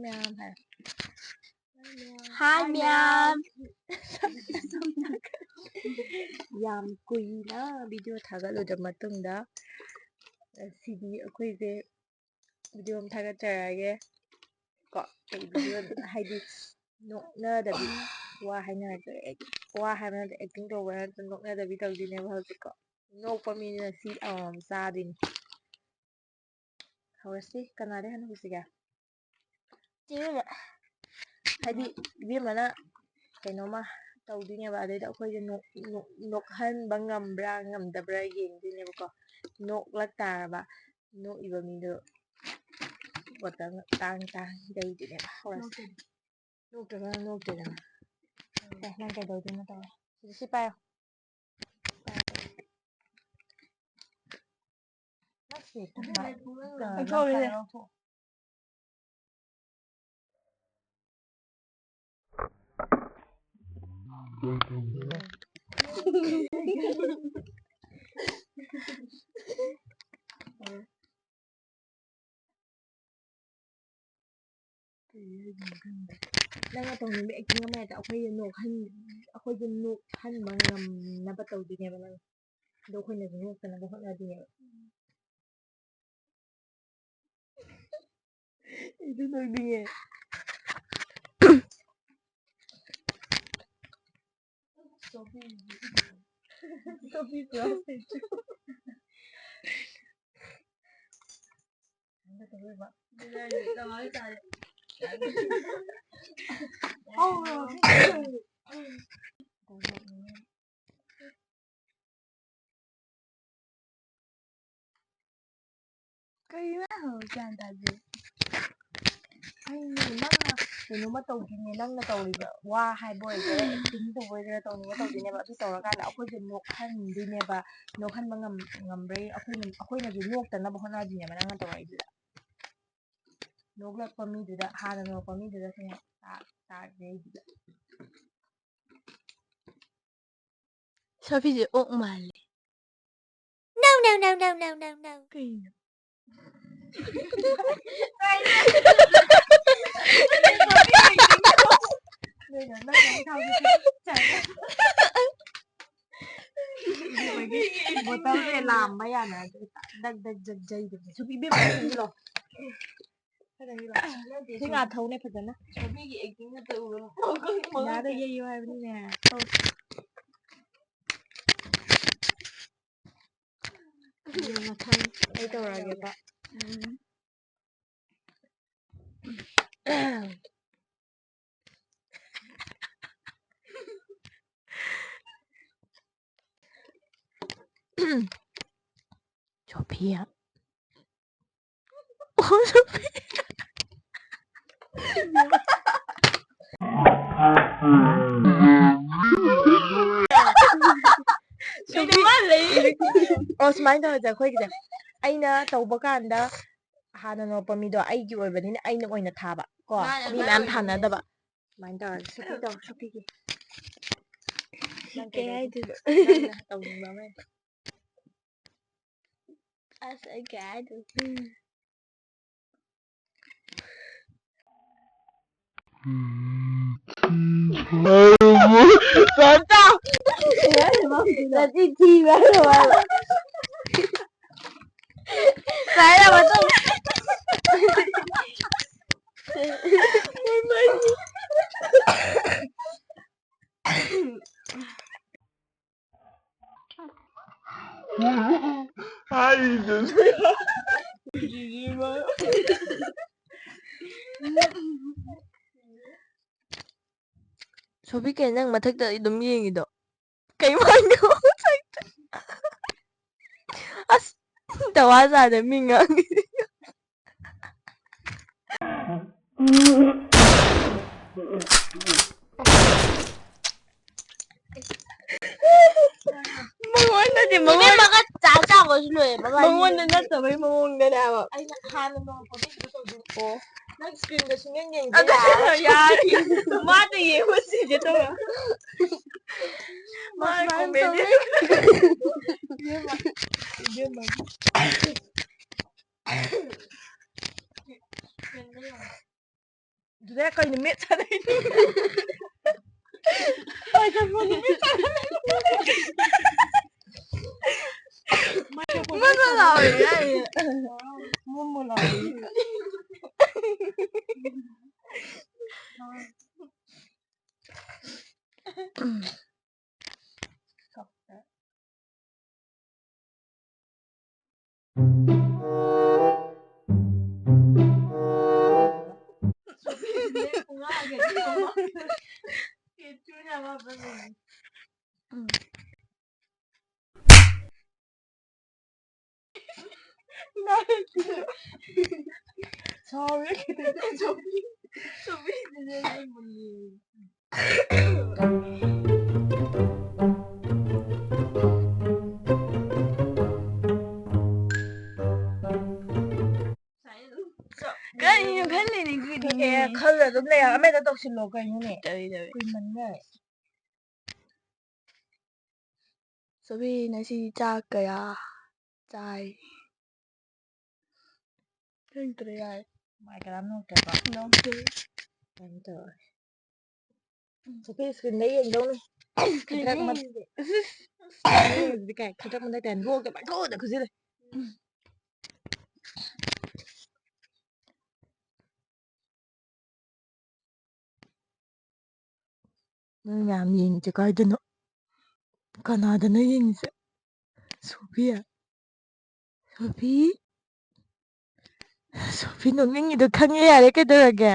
ꯃꯌꯥꯝ ꯍꯥꯏ ꯍꯥꯏ ꯃꯌꯥꯝ ꯌꯥꯝ ꯀꯨꯏꯅ ꯚꯤꯗꯤꯑꯣ ꯊꯥꯒꯠꯂꯨꯗ꯭ꯔ ꯃꯇꯨꯡꯗ ꯁꯤꯗꯤ ꯑꯩꯈꯣꯏꯁꯦ ꯚꯤꯗꯤꯑꯣ ꯑꯃ ꯊꯥꯒꯠꯆꯔꯛꯑꯒꯦ ꯀꯣ ꯀꯩ ꯚꯤꯗꯤꯑꯣ ꯍꯥꯏꯗꯤ ꯅꯣꯛꯅꯗꯕꯤ ꯋꯥ ꯍꯥꯏꯅꯔꯛꯇ꯭ꯔꯦ ꯋꯥ ꯍꯥꯏꯕ ꯅꯠꯇ꯭ꯔꯦ ꯑꯦꯛꯇꯤꯡ ꯇꯧꯕ ꯅꯠꯇ꯭ꯔ ꯅꯣꯛꯅꯗꯕꯤ ꯇꯧꯗꯣꯏꯅꯦꯕ ꯍꯧꯖꯤꯛꯀꯣ ꯅꯣꯛꯄ ꯃꯤꯅ ꯁꯤ ꯑꯃꯃꯝ ꯆꯥꯗꯣꯏꯅꯤ ꯍꯧꯔꯁꯤ ꯀꯅꯥꯗꯩ ꯍꯥꯟꯅ ꯍꯧꯁꯤꯒꯦ ꯆꯦꯕꯦꯝꯃ ꯍꯥꯏꯗꯤ ꯏꯕꯦꯝꯃꯅ ꯀꯩꯅꯣꯝꯃ ꯇꯧꯗꯣꯏꯅꯦꯕ ꯑꯗꯩꯗ ꯑꯩꯈꯣꯏꯁꯦ ꯅꯣꯛꯍꯟꯕ ꯉꯝꯕ꯭ꯔꯥ ꯉꯝꯗꯕ꯭ꯔꯥ ꯌꯦꯡꯗꯣꯏꯅꯦꯕꯀꯣ ꯅꯣꯛꯂꯛ ꯇꯥꯔꯕ ꯅꯣꯛꯏꯕ ꯃꯤꯗꯣ ꯕꯣꯇꯜ ꯇꯥꯡ ꯂꯩꯗꯣꯏꯅꯦꯕ ꯍꯧꯔꯁꯤ ꯅꯣꯛꯇ꯭ꯔꯒꯅ ꯅꯣꯛꯇꯦꯗꯅ ꯅꯪ ꯀꯩꯗꯧꯗꯣꯏꯅꯣ ꯇꯧꯔꯦ ꯁꯤ ꯄꯥꯏꯌꯣ ꯅꯪꯅ ꯇꯧꯅꯤꯡꯕ ꯑꯦꯛꯇꯤꯡ ꯑꯃ ꯍꯦꯛꯇ ꯑꯩꯈꯣꯏꯁꯦ ꯅꯣꯛꯍꯟꯕ ꯉꯝꯅꯕ ꯇꯧꯗꯣꯏꯅꯦꯕ ꯅꯪ ꯑꯗꯣ ꯑꯩꯈꯣꯏꯅꯁꯨ ꯅꯣꯛꯇꯅꯕ ꯍꯣꯠꯅꯗꯣꯏꯅꯦꯕ ಇದು ನೋಡಿಯೇ Sophie Profit. Anda tahu ba? ꯀꯩꯅꯣ ꯒ꯭ꯌꯥꯟ ꯇꯥꯗꯦ ꯅꯪꯅ ꯀꯩꯅꯣꯝꯃ ꯇꯧꯗꯣꯏꯅꯦ ꯅꯪꯅ ꯇꯧꯔꯤꯕ ꯋꯥ ꯍꯥꯏꯕ ꯑꯣꯏꯒꯦꯔꯥ ꯑꯦꯛꯇꯤꯡ ꯇꯧꯕ ꯑꯣꯏꯒꯦꯔꯥ ꯇꯧꯗꯣꯏꯅꯦꯕ ꯑꯗꯨ ꯇꯧꯔꯀꯥꯟꯗ ꯑꯩꯈꯣꯏꯁꯦ ꯅꯣꯛꯍꯟꯗꯣꯏꯅꯦꯕ ꯅꯣꯛꯍꯟꯕ ꯉꯝꯕ꯭ꯔꯦ ꯑꯩꯈꯣꯏꯅꯁꯨ ꯅꯣꯛꯇꯅꯕ ꯍꯣꯠꯅꯗꯣꯏꯅꯦꯕ ꯅꯪꯅ ꯇꯧꯔꯛꯏꯗꯨꯗ ꯅꯣꯛꯂꯛꯄ ꯃꯤꯗꯨꯗ ꯍꯥꯟꯅ ꯅꯣꯛꯄ ꯃꯤꯗꯨꯗ ꯇꯥꯔꯩꯗꯨꯗ ꯁꯣꯐꯤꯁꯦ ꯑꯣꯛ ꯃꯥꯜꯂꯦ No. ꯀꯩꯅꯣ ꯕꯣꯇꯜꯁꯦ ꯂꯥꯝꯕ ꯌꯥꯅꯗ꯭ꯔꯦ ꯗꯛ ꯖꯩꯗꯕ ꯁꯨꯝ ꯏꯕꯦꯝꯃ ꯊꯦꯡꯖꯤꯜꯂꯣ ꯁꯤ ꯉꯥ ꯊꯧꯅꯦ ꯐꯖꯅ ꯁꯣꯐꯤꯒꯤ ꯑꯦꯛꯇꯤꯡ ꯅꯠꯇ ꯎꯕ ꯌꯥꯗ ꯌꯩꯌꯨ ꯍꯥꯏꯕꯅꯤꯅꯦ ꯃꯊꯪ ꯑꯩ ꯇꯧꯔꯛꯑꯒꯦꯕ Sophia. Oh, Sophia. ꯑꯣ ꯁꯨꯃꯥꯏꯅ ꯇꯧꯔꯁꯦ ꯑꯩꯈꯣꯏꯒꯤꯁꯦ ꯑꯩꯅ ꯇꯧꯕ ꯀꯥꯟꯗ ꯍꯥꯟꯅ ꯅꯣꯛꯄ ꯃꯤꯗꯣ ꯑꯩꯒꯤ ꯑꯣꯏꯕꯅꯤꯅ ꯑꯩꯅ ꯑꯣꯏꯅ ꯊꯥꯕ ꯀꯣ ꯃꯤ ꯃꯌꯥꯝ ꯊꯥꯅꯗꯕ ꯁꯨꯃꯥꯏꯅ ꯇꯧꯔꯁꯦ ꯁꯣꯐꯤꯒꯤ ꯀꯩ ꯍꯥꯏꯗꯣꯏꯅꯣ ꯇꯧꯅꯤꯡꯕ ꯑꯃ ꯑꯁ ꯑꯩ ꯀꯩ ꯍꯥꯏꯗꯣꯏꯅꯣ ꯅꯆꯤꯟ ꯊꯤꯕ ꯍꯥꯏꯔꯣ ꯉꯥꯏꯔ ꯃꯇꯨꯡ ꯁꯣꯐꯤ ꯀꯩ ꯅꯪ ꯃꯊꯛꯇ ꯑꯗꯨꯝ ꯌꯦꯡꯉꯤꯗꯣ ꯀꯩ ꯋꯥꯅꯣ ꯑꯁ ꯇꯋꯥꯖꯥꯗ ꯃꯤ ꯉꯥꯡꯉꯤ ꯃꯉꯣꯟꯗ ꯆꯥꯛ ꯆꯥꯕꯁꯨ ꯂꯣꯏꯑꯦꯕ ꯃꯉꯣꯟꯗ ꯅꯠꯇꯕꯩ ꯃꯑꯣꯡꯗꯅꯦ ꯍꯥꯏꯕ ꯑꯩꯅ ꯍꯥꯟꯅ ꯅꯣꯛꯄ ꯃꯤꯗꯨꯗ ꯇꯧꯗꯣꯏꯅꯤ ꯑꯣ ꯅꯪ ꯏꯁꯀ꯭ꯔꯤꯟꯗ ꯁꯨꯡꯌꯦꯡ ꯌꯦꯡꯗꯦ ꯌꯥꯔꯦ ꯃꯥꯅ ꯌꯦꯡꯕ ꯁꯤꯒꯦ ꯇꯧꯔ ꯁꯤꯗ ꯀꯩ ꯅꯨꯃꯤꯠ ꯁꯥꯟꯅꯩꯅꯣ ꯃꯥꯏꯀ꯭ꯔꯣꯐꯣꯟ ꯅꯨꯃꯤꯠ ꯁꯥꯟꯅꯩꯅꯣ ꯃꯥꯏꯀ꯭ꯔꯣꯐꯣꯟ ꯃꯃꯥ ꯂꯥꯎꯔꯤ ꯍꯥꯏꯌꯦ ꯃꯣꯃꯣ ꯂꯥꯎꯔꯤ Sorry. ꯀꯔꯤꯅꯣ ꯈꯜꯂꯤꯅꯤ ꯀꯨꯏꯗꯤꯅꯦ ꯑꯦ ꯈꯜꯂ ꯑꯗꯨꯝ ꯂꯩ ꯑꯃꯗ ꯇꯧꯁꯤꯜꯂꯣ ꯀꯩꯅꯣꯅꯦ ꯇꯧꯏ ꯇꯧꯏ ꯀꯨꯏꯃꯟꯈ꯭ꯔꯦ ꯁꯣꯕꯤ ꯉꯁꯤ ꯆꯥꯛ ꯀꯌꯥ ꯆꯥꯏ ꯈꯪꯗ꯭ꯔꯦ ꯌꯥꯔꯦ ꯃꯥꯏ ꯀꯅꯥꯝ ꯅꯣꯛꯇ꯭ꯔꯦꯀꯣ ꯅꯣꯛꯇꯦ ꯀꯩꯅꯣ ꯇꯧꯔꯦ ꯁꯣꯐꯤ ꯏꯁꯀ꯭ꯔꯤꯟꯗ ꯌꯦꯡꯗꯧꯅꯤ ꯈꯗ꯭ꯔꯛ ꯌꯦꯡꯕꯗꯨꯗꯤ ꯀꯥꯏ ꯈꯗ꯭ꯔꯛ ꯃꯗꯛ ꯀꯥꯏ ꯅꯣꯛꯇ ꯄꯪꯈꯨꯗ ꯈꯨꯖꯤꯜꯂꯦ ꯅꯣꯏ ꯃꯌꯥꯝ ꯌꯦꯡꯉꯤꯁꯦ ꯀꯥꯏꯗꯅꯣ ꯀꯅꯥꯗꯅꯣ ꯌꯦꯡꯉꯤꯁꯦ ꯁꯣꯐꯤ ꯁꯣꯐꯤ ꯁꯣꯐꯤ ꯅꯣꯛꯅꯤꯡꯉꯤꯗꯣ ꯈꯪꯉꯦ ꯌꯥꯔꯦ ꯀꯩꯗꯧꯔꯒꯦ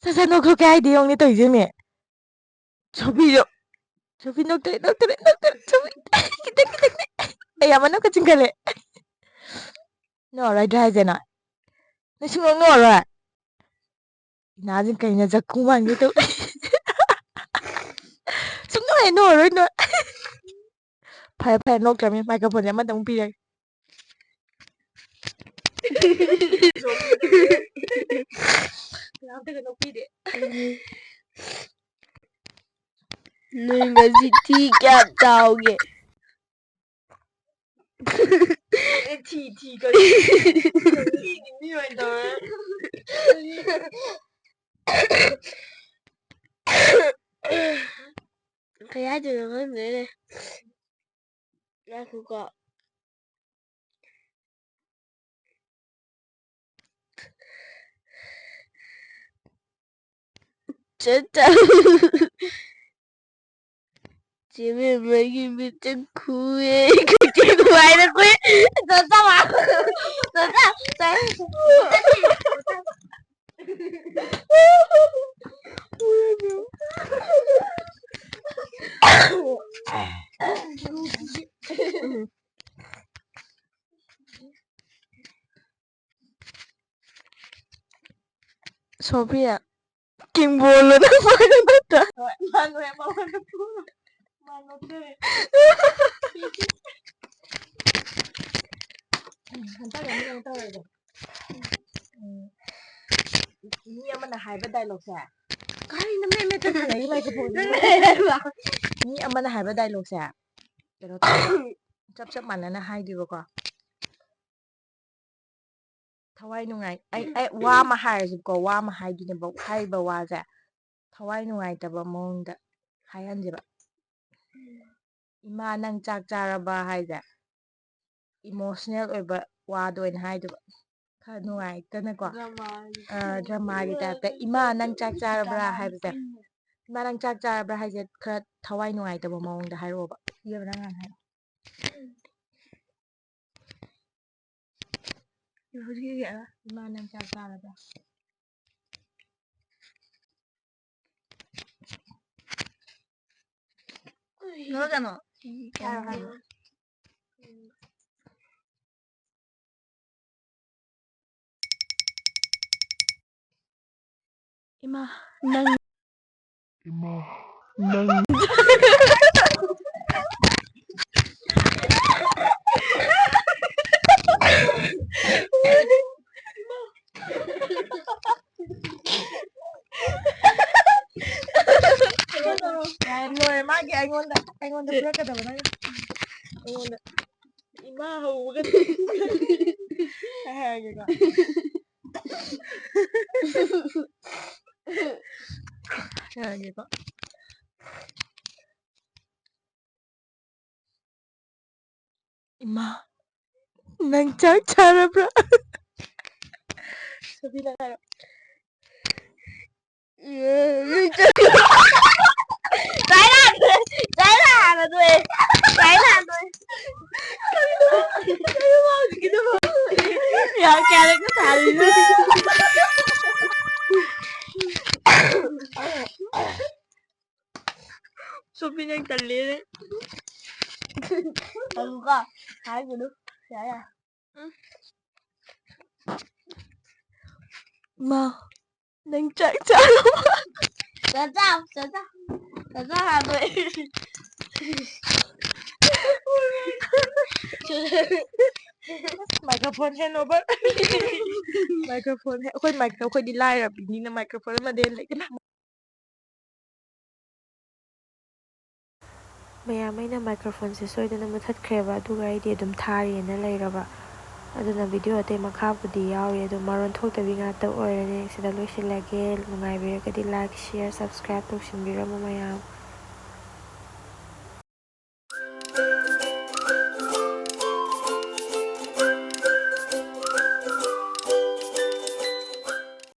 ꯁꯠ ꯁꯠ ꯅꯣꯛꯊꯣꯛꯀꯦ ꯍꯥꯏꯗꯤ ꯌꯦꯡꯉꯨꯅꯦ ꯇꯧꯏꯁꯦꯃꯤ ꯁꯣꯐꯤꯁꯨ ꯁꯣꯐꯤ ꯅꯣꯛꯇꯔꯦ ꯁꯣꯐꯤ ꯈꯤꯇꯪ ꯈꯤꯇꯪꯅꯦ ꯑꯩ ꯑꯃꯅꯀ ꯆꯤꯡꯈꯠꯂꯦ ꯅꯣꯛꯑꯔꯣꯏꯗ꯭ꯔꯥ ꯍꯥꯏꯁꯦ ꯅꯣꯏ ꯁꯨꯡꯅꯣꯛ ꯅꯣꯛꯑꯔꯣꯏ ꯏꯅꯥꯁꯦ ꯀꯩꯅ ꯖꯀꯨ ꯃꯥꯟꯒꯦ ꯇꯧꯋꯦ ꯁꯨꯡꯅꯣꯛ ꯍꯦꯛ ꯅꯣꯛꯑꯔꯣꯏ ꯅꯣꯏ ꯐꯔꯦ ꯐꯔꯦ ꯅꯣꯛꯇ꯭ꯔꯕꯅꯤꯅ ꯃꯥꯏꯀ꯭ꯔꯣꯐꯣꯟꯁꯦ ꯑꯃꯗ ꯑꯃꯨꯛ ꯄꯤꯔꯒꯦ ꯀꯅꯥꯝꯇꯒ ꯅꯣꯛꯄꯤꯗꯦ ꯅꯣꯏ ꯉꯁꯤ ꯊꯤ ꯀꯌꯥꯝ ꯆꯥꯎꯒꯦ ꯊꯤ ꯊꯤ ꯀꯔꯤ ꯃꯤꯒꯤ ꯃꯤ ꯑꯣꯏꯅ ꯇꯧꯔꯦ ꯀꯩ ꯍꯥꯏꯗꯣꯏꯅꯣ ꯈꯪꯗ꯭ꯔꯦꯅꯦ ꯉꯥꯏꯈꯣꯀꯣ ꯆꯦꯕꯦꯝꯃꯒꯤ ꯃꯤꯠꯁꯦ ꯈꯨꯏꯌꯦ ꯁꯣꯐꯤꯌꯥ ꯀꯤꯡꯕꯣꯜꯂꯣ ꯅꯪ ꯅꯠꯇ꯭ꯔꯥ ꯍꯣꯏ ꯃꯥꯅ ꯍꯦꯛ ꯃꯉꯣꯟꯗ ꯐꯨꯔꯣ ꯃꯥ ꯅꯣꯛꯆꯔꯦ ꯍꯟꯇꯛ ꯑꯃꯨꯛ ꯀꯩꯅꯣ ꯇꯧꯔꯁꯦ ꯃꯤ ꯑꯃꯅ ꯍꯥꯏꯕ ꯗꯥꯏꯂꯣꯛꯁꯦ ꯀꯔꯤꯅꯣ ꯃꯦꯠ ꯃꯦꯠꯇ ꯁꯥꯟꯅꯩ ꯃꯥꯏꯀ꯭ꯔꯣꯐꯣꯟꯁꯦ ꯃꯤ ꯑꯃꯅ ꯍꯥꯏꯕ ꯗꯥꯏꯂꯣꯛꯁꯦ ꯀꯩꯅꯣ ꯇꯧꯕ ꯆꯞ ꯃꯥꯟꯅꯅ ꯍꯥꯏꯗꯣꯏꯕꯀꯣ ꯊꯋꯥꯏ ꯅꯨꯡꯉꯥꯏ ꯑꯩ ꯋꯥ ꯑꯃ ꯍꯥꯏꯔꯁꯨꯀꯣ ꯋꯥ ꯑꯃ ꯍꯥꯏꯗꯣꯏꯅꯦꯕ ꯍꯥꯏꯔꯤꯕ ꯋꯥꯁꯦ ꯊꯋꯥꯏ ꯅꯨꯡꯉꯥꯏꯇꯕ ꯃꯑꯣꯡꯗ ꯍꯥꯏꯍꯟꯁꯦꯕ ꯏꯃꯥ ꯅꯪ ꯆꯥꯛ ꯆꯥꯔꯕ ꯍꯥꯏꯁꯦ ꯏꯃꯣꯁꯅꯦꯜ ꯑꯣꯏꯕ ꯋꯥꯗ ꯑꯣꯏꯅ ꯍꯥꯏꯗꯣꯏꯕ ꯈꯔ ꯅꯨꯡꯉꯥꯏꯇꯅꯀꯣ ꯗ꯭ꯔꯃꯥꯒꯤ ꯇꯥꯏꯞꯇ ꯏꯃꯥ ꯅꯪ ꯆꯥꯛ ꯆꯥꯔꯕ꯭ꯔꯥ ꯍꯥꯏꯕꯁꯦ ꯏꯃꯥ ꯅꯪ ꯆꯥꯛ ꯆꯥꯔꯕ꯭ꯔꯥ ꯍꯥꯏꯁꯦ ꯈꯔ ꯊꯋꯥꯏ ꯅꯨꯡꯉꯥꯏꯇꯕ ꯃꯑꯣꯡꯗ ꯍꯥꯏꯔꯛꯑꯣꯕ ꯏꯕꯦꯝꯃ ꯅꯪ ꯍꯥꯟꯅ ꯍꯥꯏꯔꯛꯑꯣ ꯍꯧꯖꯤꯛꯀꯤ ꯏꯃꯥ ꯅꯪ ꯆꯥꯛ ꯆꯥꯔꯕ꯭ꯔꯥ ꯅꯣꯛꯀꯅꯣ ꯏꯃꯥ ꯅꯪ ꯂꯣꯏꯔꯦ ꯃꯥꯒꯤ ꯑꯩꯉꯣꯟꯗ ꯐꯨꯔꯛꯀꯗꯕ ꯅꯪ ꯑꯩꯉꯣꯟꯗ ꯏꯃꯥ ꯍꯧꯕꯒ ꯍꯥꯏꯔꯒꯦꯀꯣ ꯌꯥꯒꯦꯀꯣ ꯏꯃꯥ ꯅꯪ ꯆꯥꯛ ꯆꯥꯔꯕ꯭ꯔꯥ ꯁꯣꯐꯤꯅ ꯍꯥꯏꯔꯣ 야 ꯀꯌꯥꯔꯛꯅꯣ ꯊꯥꯔꯤꯅꯣ ꯁꯣꯐꯤ ꯅꯪ ꯇꯜꯂꯦꯅꯦ ꯑꯗꯨꯒ ꯍꯥꯏꯒꯅꯨ ꯌꯥꯔꯦ ꯏꯃꯥ ꯅꯪ ꯆꯥꯛ ꯆꯥꯔꯕ꯭ꯔꯥ ꯆꯥ ꯍꯥꯏꯕ ꯃꯥꯏꯀ꯭ꯔꯣꯐꯣꯟ ꯍꯦꯟ ꯑꯣꯚꯔ ꯃꯥꯏꯀ꯭ꯔꯣꯐꯣꯟ ꯑꯩꯈꯣꯏꯗꯤ ꯂꯥꯏꯔꯕꯤꯅꯤꯅ ꯃꯥꯏꯀ꯭ꯔꯣꯐꯣꯟ ꯑꯃꯗꯤ ꯂꯩꯗꯅ ꯃꯌꯥꯝ ꯑꯩꯅ ꯃꯥꯏꯀ꯭ꯔꯣꯐꯣꯟꯁꯦ ꯁꯣꯏꯗꯅ ꯃꯨꯊꯠꯈ꯭ꯔꯦꯕ ꯑꯗꯨꯒ ꯑꯩꯗꯤ ꯑꯗꯨꯝ ꯊꯥꯔꯦꯅ ꯂꯩꯔꯕ ꯑꯗꯨꯅ ꯚꯤꯗꯤꯑꯣ ꯑꯇꯩ ꯃꯈꯥꯕꯨꯗꯤ ꯌꯥꯎꯔꯤ ꯑꯗꯨ ꯃꯔꯣꯟ ꯊꯣꯛꯇꯕꯤ ꯉꯥꯛꯇ ꯑꯣꯏꯔꯅꯤ ꯁꯤꯗ ꯂꯣꯏꯁꯤꯜꯂꯒꯦ ꯅꯨꯡꯉꯥꯏꯕꯤꯔꯒꯗꯤ ꯂꯥꯏꯛ ꯁꯤꯌꯔ ꯁꯕꯁꯀ꯭ꯔꯥꯏꯕ ꯇꯧꯁꯤꯟꯕꯤꯔꯝꯃꯣ ꯃꯌꯥꯝ